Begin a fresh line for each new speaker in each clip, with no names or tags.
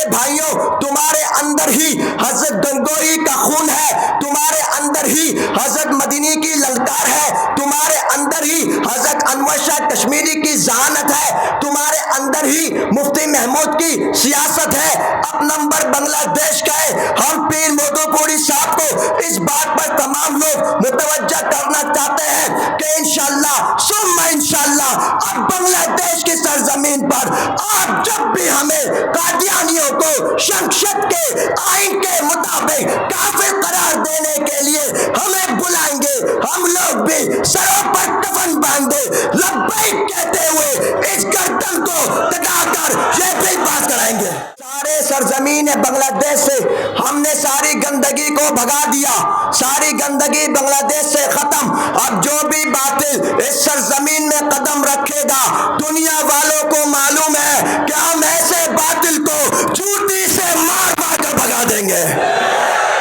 پیارے بھائیوں، تمہارے اندر ہی حضرت گنگوئی کا خون ہے، تمہارے اندر ہی حضرت مدنی کی للکار ہے، تمہارے اندر ہی حضرت انور شاہ کشمیری کی ذہانت ہے، تمہارے اندر ہی مفتی محمود کی سیاست ہے۔ اب نمبر بنگلہ دیش کا ہے۔ ہم پیر مودو پوری صاحب کو اس بات پر تمام لوگ متوجہ کرنا چاہتے ہیں کہ انشاءاللہ ثم انشاءاللہ اب بنگلہ دیش کی سرزمین پر آپ جب بھی ہمیں قادیانیوں کو شمشد کے آئین کے مطابق کافر قرار دینے کے لیے ہمیں بلائیں گے، ہم لوگ بھی سروں پر کفن باندھے لبیک کہتے ہوئے اس گردن کو کٹا کر یہ بل پاس کرائیں گے۔ سارے سرزمین بنگلہ دیش سے ہم نے ساری گندگی کو بھگا دیا، ساری گندگی بنگلہ دیش سے ختم۔ اب جو بھی باطل اس سرزمین میں قدم رکھے گا، دنیا والوں کو معلوم ہے کہ ہم ایسے باطل کو جوتی سے مار مار کر بھگا دیں گے۔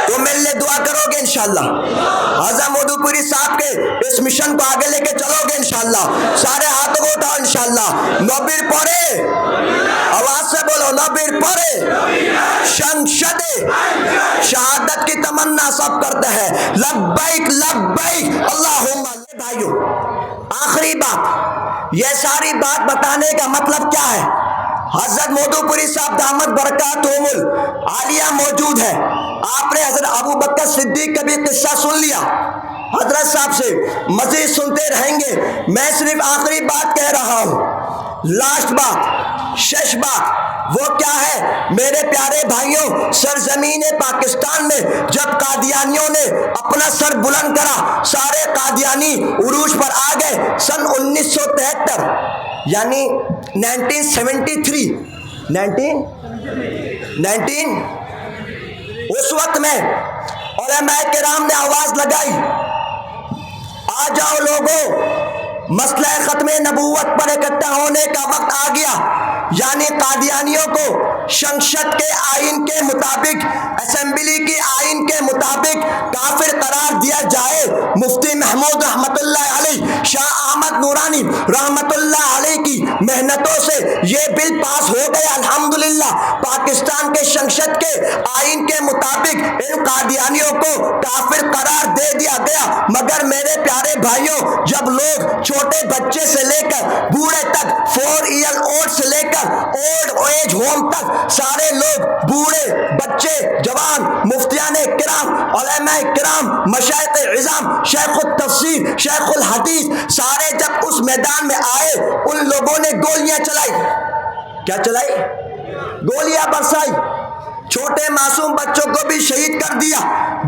تو میرے لیے دعا کرو گے انشاءاللہ؟ حضرت مودو پوری صاحب کے اس مشن کو آگے لے کے چلو گے انشاءاللہ؟ سارے ہاتھوں کو اٹھاؤ انشاءاللہ۔ نوبیر پورے، آواز سے بولو، نوبیر پورے، شمشد شہادت کی تمنا سب کرتے ہیں، لبیک لبیک اللہم۔ بھائیو، آخری بات، یہ ساری بات بتانے کا مطلب کیا ہے؟ حضرت مودو پوری صاحب دامت برکاتہم العالیہ موجود ہے۔ آپ نے حضرت ابو بکر صدیق کا بھی قصہ سن لیا حضرت صاحب سے، مزید سنتے رہیں گے۔ میں صرف آخری بات کہہ رہا ہوں، لاسٹ بات، شش بات۔ وہ کیا ہے میرے پیارے بھائیوں؟ سرزمین پاکستان میں جب قادیانیوں نے اپنا سر بلند کرا، سارے قادیانی عروج پر آ گئے۔ سن 1973 یعنی 19 اس وقت میں علماء کرام نے آواز لگائی، آ جاؤ لوگوں، مسئلہ ختم نبوت پر اکٹھا ہونے کا وقت آ گیا۔ یعنی قادیانیوں کو شمشد کے آئین کے مطابق، اسمبلی کی آئین کے مطابق کافر قرار دیا جائے۔ مفتی محمود رحمت اللہ علیہ، شاہ احمد نورانی رحمت اللہ علیہ کی محنتوں سے یہ بل پاس ہو گیا الحمدللہ۔ پاکستان کے شمشد کے آئین کے مطابق ان قادیانیوں کو کافر قرار دے دیا گیا۔ مگر میرے پیارے بھائیوں، جب لوگ چھوٹے بچے سے لے کر بوڑھے تک، 4 ایئر اولڈ سے لے کر اولڈ ایج ہوم تک، سارے لوگ بوڑھے بچے جوان، مفتیان کرام، علماء کرام، مشائخ عظام، شیخ التفسیر، شیخ الحدیث، سارے جب اس میدان میں آئے، ان لوگوں نے گولیاں چلائی۔ کیا چلائی؟ گولیاں برسائی۔ چھوٹے معصوم بچوں کو بھی شہید کر دیا،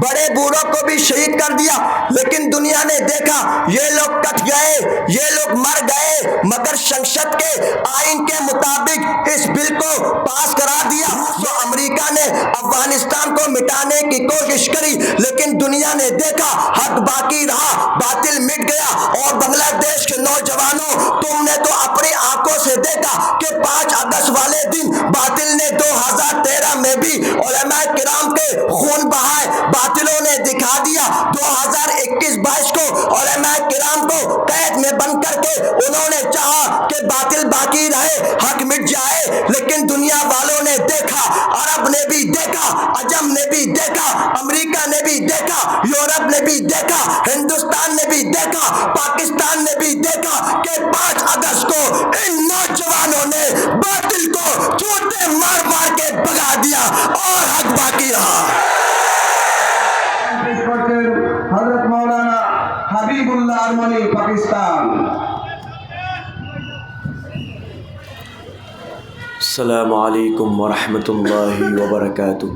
بڑے بوڑھوں کو بھی شہید کر دیا۔ لیکن دنیا نے دیکھا یہ لوگ کٹ گئے، یہ لوگ مر گئے، مگر شمشد کے آئین کے مطابق اس بل کو پاس کرا دیا۔ تو امریکہ نے افغانستان کو مٹانے کی کوشش کری، لیکن دنیا نے دیکھا حق باقی رہا، باطل مٹ گیا۔ اور بنگلہ دیش کے نوجوانوں، تم نے تو اپنی آنکھوں سے دیکھا کہ 5 اگست والے دن باطل نے 2013 میں بھی علماء کرام کے خون بہائے۔ باطلوں نے دکھا دیا 2021-22 کو علماء کرام کو قید میں بند کر کے انہوں نے چاہا کہ باطل باقی رہے، حق مٹ جائے۔ لیکن دنیا والوں نے دیکھا، عرب نے بھی دیکھا، عجم نے بھی دیکھا، امریکہ نے بھی دیکھا، یورپ نے بھی دیکھا، ہندوستان نے بھی دیکھا، پاکستان نے بھی دیکھا کہ 5 اگست کو ان نوجوانوں نے باطل کو جوتے مار مار کے بھگا دیا اور حق باقی رہا۔
حضرت مولانا حبیب اللہ ارمنی، پاکستان۔
السلام علیکم ورحمۃ اللہ وبرکاتہ۔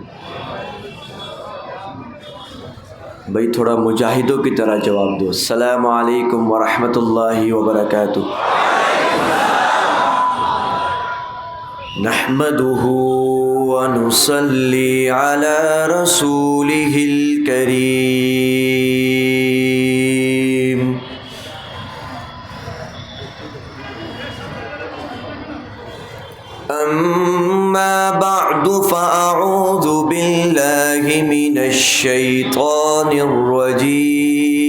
بھائی تھوڑا مجاہدوں کی طرح جواب دو۔ السلام علیکم ورحمۃ اللہ وبرکاتہ۔ نحمدہ ونصلی علی رسولہ الکریم۔ اما بعد فاعوذ باللہ من الشیطان الرجیم۔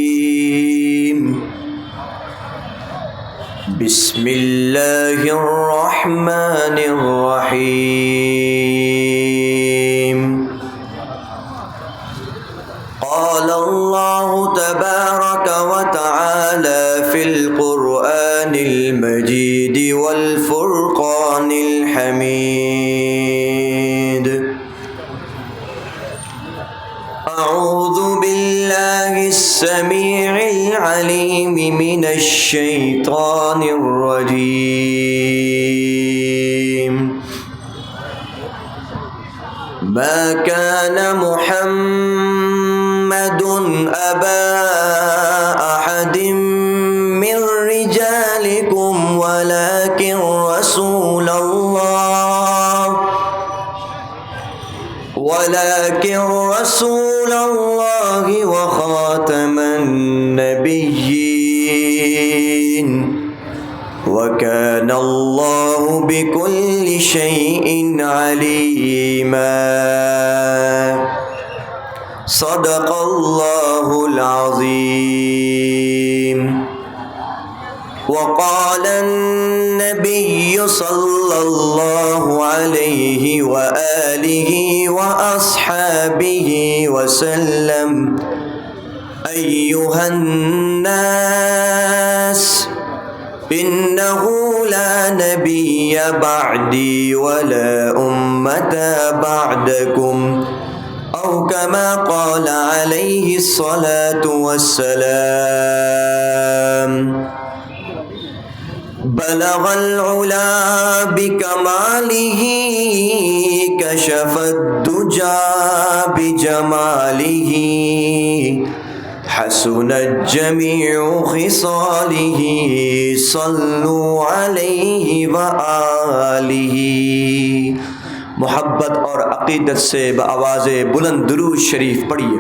بسم اللہ الرحمن الرحیم۔ السميع العليم من الشيطان الرجيم ما كان محمد أبا أحد من رجالكم ولكن رسول الله وخاتم النبيين وكان الله بكل شيء عليما صدق الله العظيم وقال النبي صلى الله عليه وآله وأصحابه وسلم أيها الناس إنه لا نبي بعدي ولا أمة بعدكم أو كما قال عليه الصلاة والسلام بلغ العلا بكماله كشف الدجى بجماله حسنت جميع خصاله صلوا عليه وآله. محبت اور عقیدت سے بآواز بلند درود شریف پڑھیے.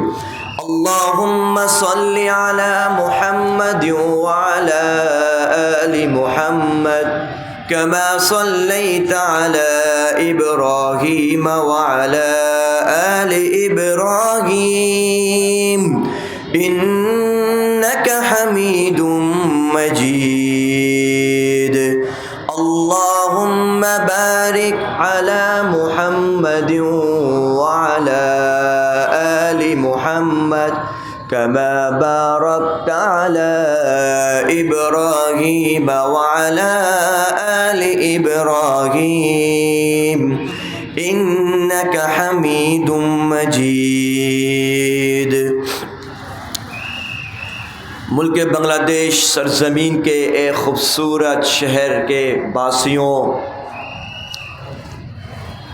اللہم صل علی محمد وعلی آل محمد كما صليت على إبراهيم وعلى آل إبراهيم إنك حميد مجيد. اللهم بارك على محمد وعلى آل محمد كما باركت على إبراهيم وعلى آل إبراهيم إنك حميد مجيد. ملک بنگلہ دیش سرزمین کے ایک خوبصورت شہر کے باسیوں،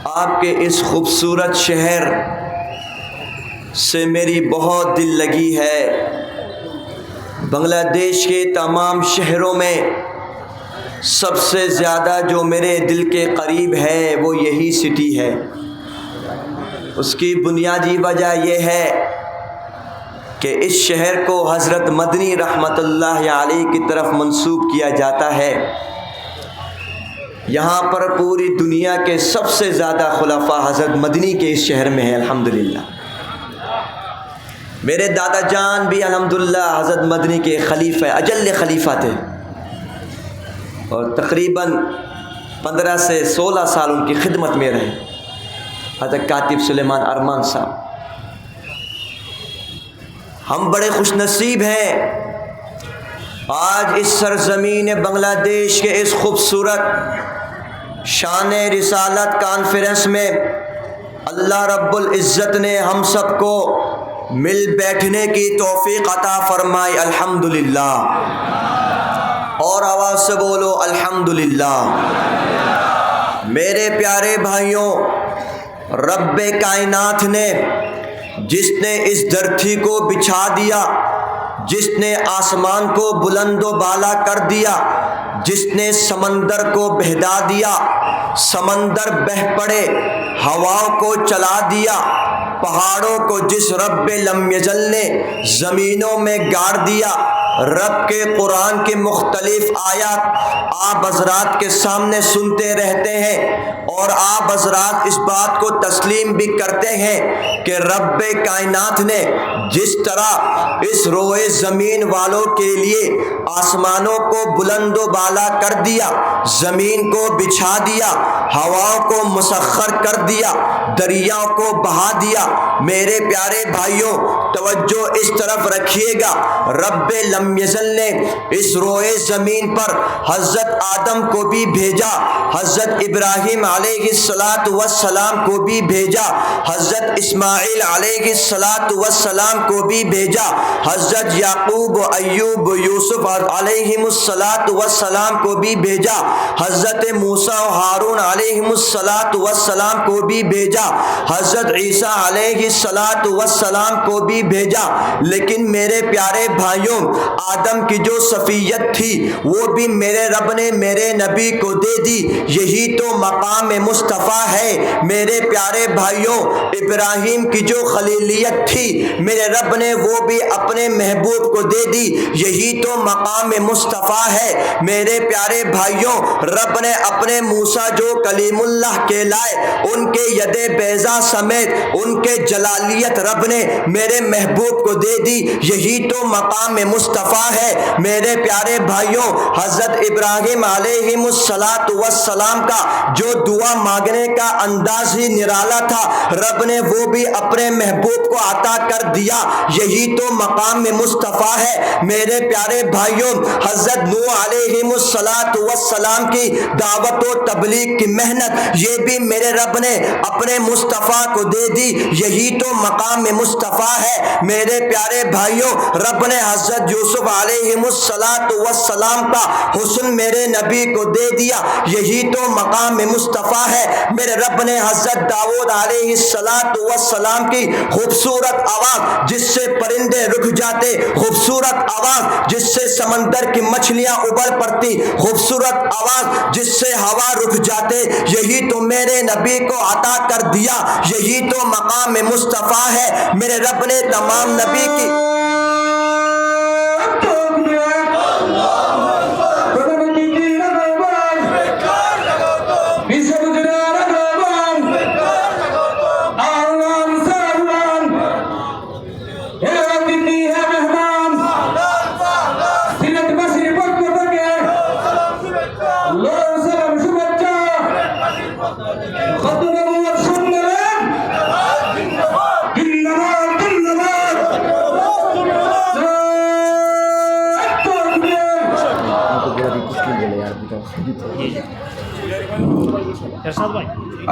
آپ کے اس خوبصورت شہر سے میری بہت دل لگی ہے. بنگلہ دیش کے تمام شہروں میں سب سے زیادہ جو میرے دل کے قریب ہے وہ یہی سٹی ہے. اس کی بنیادی وجہ یہ ہے کہ اس شہر کو حضرت مدنی رحمت اللہ علیہ کی طرف منسوب کیا جاتا ہے. یہاں پر پوری دنیا کے سب سے زیادہ خلفاء حضرت مدنی کے اس شہر میں ہیں الحمدللہ. میرے دادا جان بھی الحمدللہ حضرت مدنی کے خلیفہ اجل خلیفہ تھے اور تقریباً 15 سے 16 سال ان کی خدمت میں رہے. حضرت کاتب سلیمان ارمان صاحب. ہم بڑے خوش نصیب ہیں آج اس سرزمین بنگلہ دیش کے اس خوبصورت شان رسالت کانفرنس میں اللہ رب العزت نے ہم سب کو مل بیٹھنے کی توفیق عطا فرمائی. الحمدللہ. اور آواز سے بولو الحمدللہ. میرے پیارے بھائیوں، رب کائنات نے جس نے اس دھرتی کو بچھا دیا، جس نے آسمان کو بلند و بالا کر دیا، جس نے سمندر کو بہدا دیا، سمندر بہہ پڑے، ہواؤں کو چلا دیا، پہاڑوں کو جس رب لم یزل نے زمینوں میں گاڑ دیا. رب کے قرآن کے مختلف آیات آپ حضرات کے سامنے سنتے رہتے ہیں اور آپ حضرات اس بات کو تسلیم بھی کرتے ہیں کہ رب کائنات نے جس طرح اس روئے زمین والوں کے لیے آسمانوں کو بلند و بالا کر دیا، زمین کو بچھا دیا، ہواؤں کو مسخر کر دیا، دریاؤں کو بہا دیا. میرے پیارے بھائیوں، توجہ اس طرف رکھیے گا، رب لم یزل نے اس روئے زمین پر حضرت آدم کو بھی بھیجا، حضرت ابراہیم علیہ السلام کو بھی بھیجا، حضرت اسماعیل علیہ السلام کو بھی بھیجا، حضرت یعقوب و ایوب و یوسف علیہ السلام کو بھی بھیجا، حضرت موسیٰ و ہارون علیہ السلام کو بھی بھیجا، حضرت عیسیٰ علیہ السلام کو بھی بھیجا، لیکن میرے پیارے بھائیوں آدم کی جو صفیت تھی وہ بھی میرے رب نے میرے نبی کو دے دی، یہی تو مقام مصطفیٰ ہے۔ میرے پیارے بھائیوں ابراہیم کی جو خلیلیت تھی میرے رب نے وہ بھی اپنے محبوب کو دے دی، یہی تو مقام مصطفیٰ ہے۔ میرے پیارے بھائیوں رب نے اپنے موسیٰ جو کلیم اللہ کہلائے ان کے ید بیضا سمیت ان کے جلالیت رب نے میرے محبوب کو دے دی، یہی تو مقام مصطفیٰ ہے۔ میرے پیارے بھائیوں حضرت ابراہیم علیہ السلام کا جو دعا مانگنے کا انداز ہی نرالا تھا رب نے وہ بھی اپنے محبوب کو عطا کر دیا، یہی تو مقام مصطفیٰ ہے۔ میرے پیارے بھائیوں حضرت نوح علیہ السلام کی دعوت و تبلیغ کی محنت یہ بھی میرے رب نے اپنے مصطفیٰ کو دے دی، یہی تو مقام مصطفیٰ ہے۔ میرے پیارے بھائیوں رب نے حضرت یوسف علیہ السلام کا حسن میرے نبی کو دے دیا، یہی تو مقام مصطفیٰ ہے۔ میرے رب نے حضرت داؤد علیہ السلام کی خوبصورت آواز جس سے پرندے رک جاتے، خوبصورت آواز جس سے سمندر کی مچھلیاں ابل پڑتی، خوبصورت آواز جس سے ہوا رک جاتے، یہی تو میرے نبی کو عطا کر دیا، یہی تو مقام مصطفیٰ ہے۔ میرے رب نے تمام نبی کی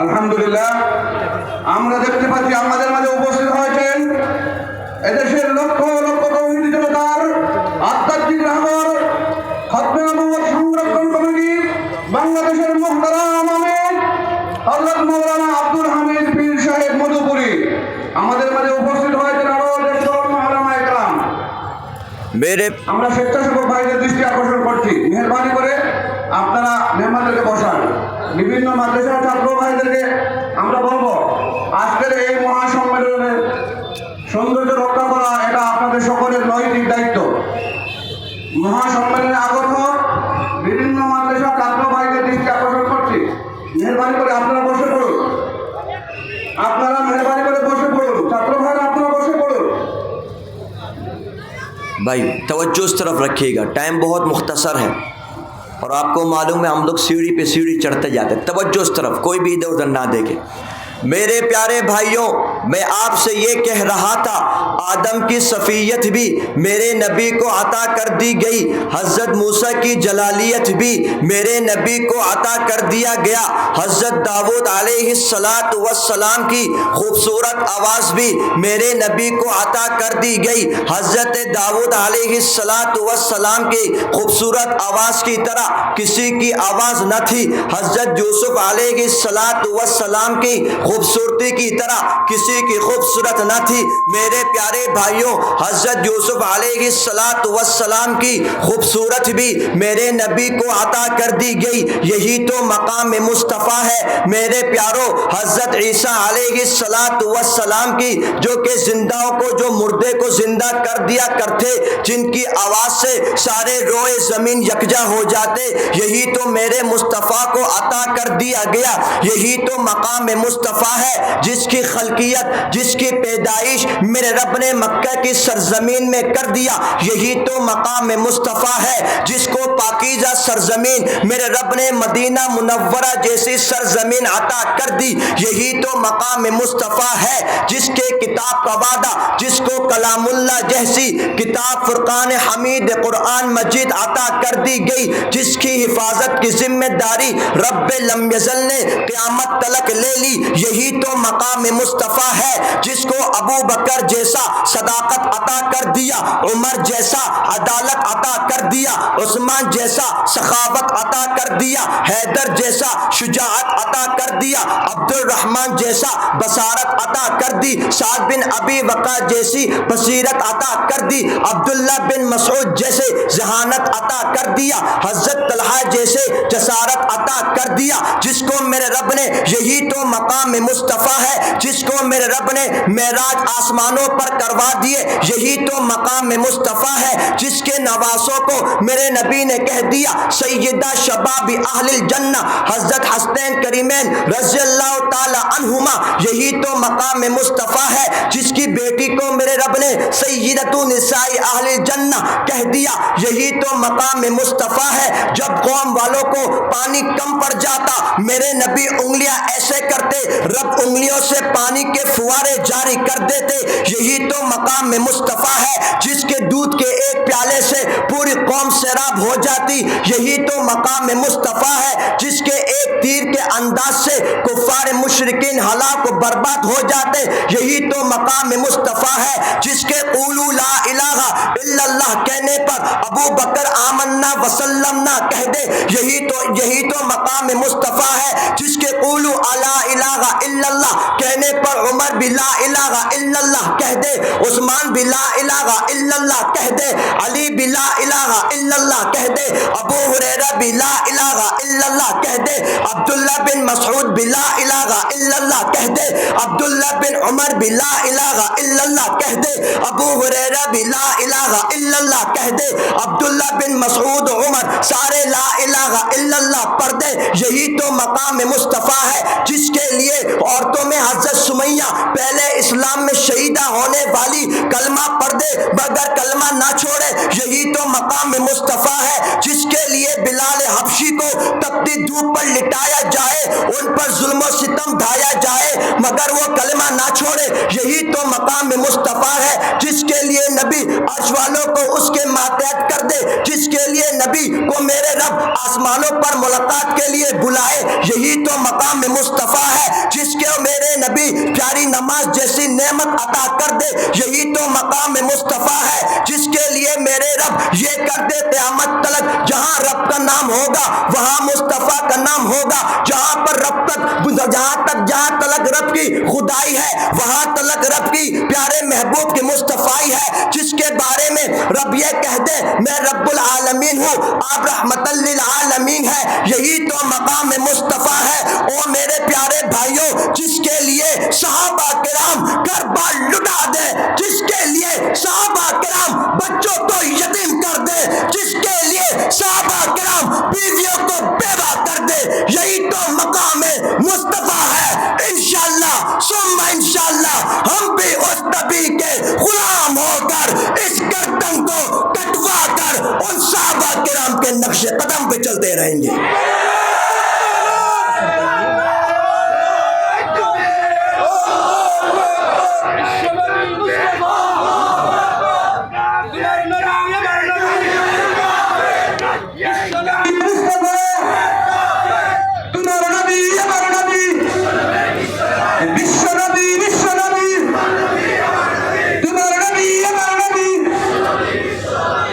আলহামদুলিল্লাহ আমরা দেখতে পাচ্ছি আমাদের মাঝে উপস্থিত হয়েছেন এদেশের লক্ষ লক্ষ তৌহিদি জনতার আধ্যাত্মিক রাহবার খতমে নবুয়ত সংরক্ষণ কমিটি বাংলাদেশের মুহতারাম আমির হযরত মাওলানা আব্দুল হামিদ পীর সাহেব মধুপুরী। আমাদের মাঝে উপস্থিত হয়েছেন আরো দেশের উলামায়ে কেরাম।
میرے
আমরা স্বেচ্ছাসেবক ভাইদের দৃষ্টি আকর্ষণ করছি, মেহরবানি করে আপনারা মেহমানদেরকে বসান। বিভিন্ন মাদ্রাসার ছাত্র ভাইদেরকে আমরা বলবো আজকের এই মহাসম্মেলনের সৌন্দর্য রক্ষা করা এটা আপনাদের সকলের নৈতিক দায়িত্ব। মহাসম্মেলনে আগত বিভিন্ন মাদ্রাসার ছাত্র ভাইদের দৃষ্টি আকর্ষণ করছি, মেহরবানি করে আপনারা বসে পড়ুন, আপনারা মেহরবানি করে বসে পড়ুন, ছাত্র ভাইরা আপনারা বসে পড়ুন।
بھائی توجہ اس طرف رکھیے گا، ٹائم بہت مختصر ہے اور آپ کو معلوم ہے ہم لوگ سیڑھی پہ سیڑھی چڑھتے جاتے ہیں، توجہ اس طرف، کوئی بھی ادھر ادھر نہ دیکھے۔ میرے پیارے بھائیوں میں آپ سے یہ کہہ رہا تھا آدم کی صفیت بھی میرے نبی کو عطا کر دی گئی، حضرت موسیٰ کی جلالیت بھی میرے نبی کو عطا کر دیا گیا، حضرت داؤد علیہ السلام کی خوبصورت آواز بھی میرے نبی کو عطا کر دی گئی، حضرت داؤد علیہ السلام کی خوبصورت آواز کی طرح کسی کی آواز نہ تھی، حضرت یوسف علیہ السلام کی خوبصورتی کی طرح کسی کی خوبصورت نہ تھی۔ میرے پیارے بھائیوں حضرت یوسف علیہ السلام کی خوبصورت بھی میرے نبی کو عطا کر دی گئی، یہی تو مقام مصطفیٰ ہے۔ میرے پیاروں حضرت عیسیٰ علیہ السلام کی جو کہ زندہوں کو جو مردے کو زندہ کر دیا کرتے، جن کی آواز سے سارے روئے زمین یکجا ہو جاتے، یہی تو میرے مصطفیٰ کو عطا کر دیا گیا، یہی تو مقام مصطفیٰ ہے جس کی خلقیت شریعت جس کی پیدائش میرے رب نے مکہ کی سرزمین میں کر دیا، یہی تو مقام مصطفیٰ ہے جس کو پاکیزہ سرزمین میرے رب نے مدینہ منورہ جیسی سرزمین عطا کر دی، یہی تو مقام مصطفیٰ ہے جس کے کتاب کا وعدہ، جس کو کلام اللہ جیسی کتاب فرقان حمید قرآن مجید عطا کر دی گئی، جس کی حفاظت کی ذمہ داری رب لم یزل نے قیامت تلک لے لی، یہی تو مقام مصطفیٰ ہے جس کو ابو بکر جیسا صداقت عطا کر دیا، عمر جیسا عدالت عطا کر دیا، عثمان جیسا سخاوت عطا کر دیا، حیدر جیسا شجاعت عطا کر دیا، عبد الرحمن جیسا بصارت عطا کر دی، سعد بن ابی وقاص جیسی بصیرت عطا کر دی، عبداللہ بن مسعود جیسے ذہانت عطا کر دیا، حضرت طلحہ جیسے جسارت عطا کر دیا، جس کو میرے رب نے، یہی تو مقام مصطفیٰ ہے جس کو میرے رب نے معراج آسمانوں پر کروا دیے، یہی تو مقام مصطفیٰ ہے جس کے نواسوں کو میرے نبی نے کہہ دیا سیدہ شباب اہل الجنہ حضرت حسنین کریمین رضی اللہ تعالی عنہما، یہی تو مقام مصطفیٰ ہے جس کی بیٹی کو میرے رب نے سیدۃ نساء اہل الجنہ کہہ دیا، یہی تو مقام مصطفیٰ ہے جب قوم والوں کو پانی کم پڑ جاتا میرے نبی انگلیاں ایسے کرتے، رب انگلیوں سے پانی کے فوارے جاری کر دیتے، یہی تو مقام مصطفیٰ ہے جس کے دودھ کے ایک پیالے سے پوری قوم سیراب ہو جاتی، یہی تو مقام مصطفیٰ ہے جس کے ایک تیر کے انداز سے کفار مشرکین ہلاک و برباد ہو جاتے، یہی تو مقام مصطفیٰ ہے جس کے قولوا لا الہ الا اللہ کہنے پر ابو بکر آمنا وسلمنا کہہ دے، یہی تو مقام مصطفیٰ ہے جس کے قولوا لا الہ الا اللہ کہنے پر عمر بھی لا الہ الا اللہ کہہ دے، عثمان بھی لا الہ الا اللہ کہہ دے، علی بھی لا الہ الا اللہ کہہ دے، ابو ہریرہ بھی لا الہ الا اللہ کہہ دے، عبداللہ بن مسعود بھی لا الہ الا اللہ کہہ دے، عبداللہ بن عمر بھی لا الہ الا اللہ کہہ دے، ابو ہریرہ بھی لا الہ الا اللہ کہہ دے، عبداللہ بن مسعود عمر سارے لا الہ الا اللہ پڑھ دے، یہی تو مقام مصطفیٰ ہے جس کے لیے عورتوں میں حضرت سمیہ پہلے اسلام میں شہیدہ ہونے والی کلمہ پڑھ دے مگر کلمہ نہ چھوڑے، یہی تو مقام مصطفیٰ ہے جس کے لیے بلال حبشی کو تپتی دھوپ پر لٹایا جائے، ان پر ظلم و ستم ڈھایا جائے مگر وہ کلمہ نہ چھوڑے، یہی تو مقام مصطفیٰ ہے جس کے لیے نبی عرش والوں کو اس کے ماتحت کر دے، جس کے لیے نبی کو میرے رب آسمانوں پر ملاقات کے لیے بلائے، یہی تو مقام مصطفیٰ ہے جس کے میرے نبی پیاری نماز جیسی نعمت عطا کر دے، یہی تو مقام مصطفیٰ ہے جس کے لیے میرے رب یہ کر دے قیامت تلک جہاں رب کا نام ہوگا وہاں مصطفیٰ کا نام ہوگا، جہاں تلک رب کی خدائی ہے وہاں تلک رب کی پیارے محبوب کی مصطفیٰ ہے، جس کے بارے میں رب یہ کہہ دے میں رب العالمین ہوں آپ رحمت للعالمین ہے، یہی تو مقام مصطفیٰ ہے۔ او میرے پیارے بھائیوں، جس کے لیے صحابہ کرام گھر بار لٹا دے، جس کے لیے صحابہ کرام بچوں کو یتیم کر دے، جس کے لیے صحابہ کرام بیویوں کو بیوہ کر دے، یہی تو مقام مصطفیٰ ہے۔ انشاءاللہ ثم انشاءاللہ ہم بھی اس نبی کے غلام ہو کر اس گردن کو کٹوا کر ان صحابہ کرام کے نقش قدم پہ چلتے رہیں گے۔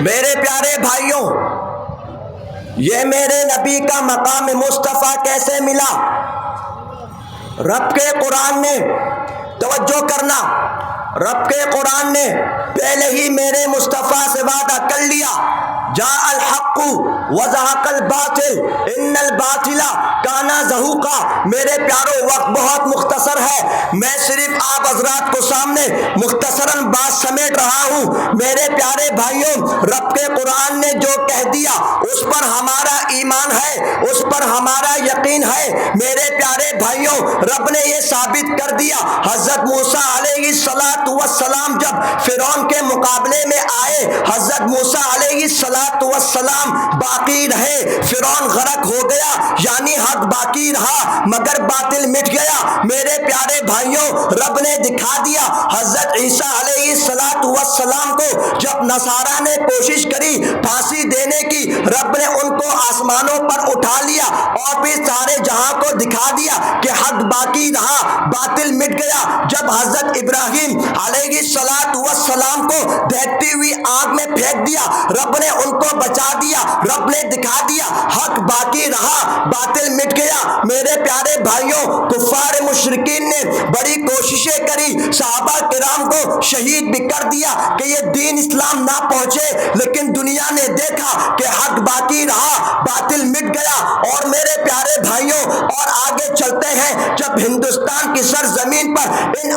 میرے پیارے بھائیوں، یہ میرے نبی کا مقام مصطفیٰ کیسے ملا؟ رب کے قرآن نے، توجہ کرنا، رب کے قرآن نے پہلے ہی میرے مصطفیٰ سے وعدہ کر لیا، جاء الحق
وزہق الباطل ان الباطل کان زہوقا۔ میرے پیارو وقت بہت مختصر ہے، میں صرف آپ حضرات کو سامنے مختصراً بات سمیٹ رہا ہوں۔ میرے پیارے بھائیوں، رب کے قرآن نے جو کہہ دیا اس پر ہمارا ایمان ہے، اس پر ہمارا یقین ہے۔ میرے پیارے بھائیوں، رب نے یہ ثابت کر دیا۔ حضرت موسیٰ علیہ السلام جب فرعون کے مقابلے میں آئے، حضرت موسیٰ علیہ السلام باقی رہے، فرعون غرق ہو گیا، یعنی حق باقی رہا مگر باطل مٹ گیا۔ میرے پیارے بھائیوں، رب نے دکھا دیا حضرت عیسیٰ علیہ السلام کو جب نصارہ نے کوشش کری پھانسی دینے کی، رب نے ان کو آسمانوں پر اٹھا لیا اور پھر سارے جہاں کو دکھا دیا کہ حق باقی رہا، باطل مٹ گیا۔ جب حضرت ابراہیم علیہ السلام کو دیکھتی ہوئی آگ میں پھینک دیا، رب نے ان کو بچا دیا، رب نے دکھا دیا حق باقی رہا، باطل مٹ گیا۔ میرے پیارے بھائیوں، کفار مشرکین نے بڑی کوششیں کری، صحابہ کرام کو شہید بھی کر دیا کہ یہ دین اسلام نہ پہنچے، لیکن دنیا نے دیکھا کہ حق باقی رہا، باطل مٹ گیا۔ اور میرے پیارے بھائیوں، اور آگے چلتے ہیں، جب ہندوستان کی سرزمین پر ان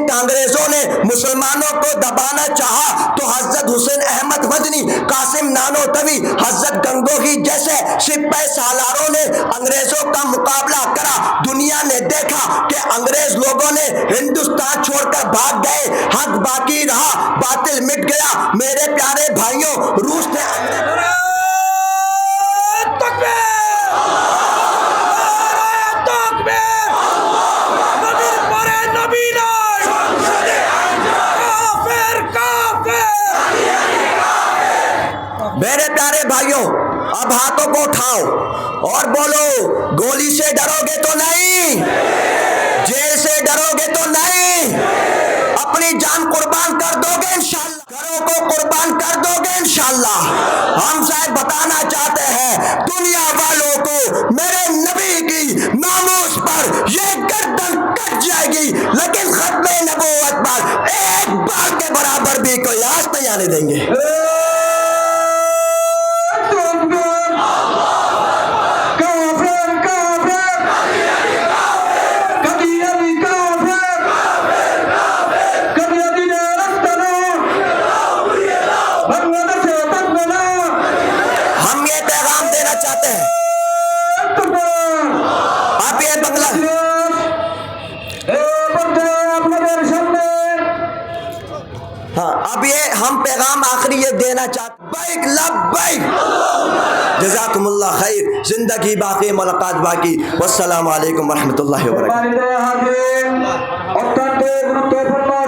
کانگریسوں نے مسلمانوں کو دبانا چاہا تو حضرت حسین احمد مدنی، قاسم نانوتوی، حضرت گنگوہی جیسے سپہ سالاروں نے انگریزوں کا مقابلہ کرا۔ دنیا نے دیکھا کہ انگریز لوگوں نے ہندوستان چھوڑ کر بھاگ گئے، حق باقی رہا، باطل مٹ گیا۔ میرے پیارے بھائیوں، روس نے میرے پیارے بھائیوں، اب ہاتھوں کو اٹھاؤ اور بولو، گولی سے ڈرو گے تو نہیں، جیل سے ڈرو گے تو نہیں، اپنی جان قربان کر دو گے انشاءاللہ، گھروں کو قربان کر دو گے انشاءاللہ۔ ہم شاید بتانا چاہتے ہیں دنیا والوں کو، میرے نبی کی ناموس پر یہ گردن کٹ جائے گی، لیکن ختم نبوت پر ایک بال کے برابر بھی کوئی آس نہیں آنے دیں گے۔ ہم یہ پیغام دینا چاہتے ہیں، آپ یہ بنگلہ ہاں، اب یہ ہم پیغام آخری یہ دینا چاہتے ہیں، بائک لبیک، جزاکم اللہ خیر، زندگی باقی، ملاقات باقی، والسلام علیکم ورحمۃ اللہ وبرکاتہ۔
অত্যন্ত গুরুত্বপূর্ণ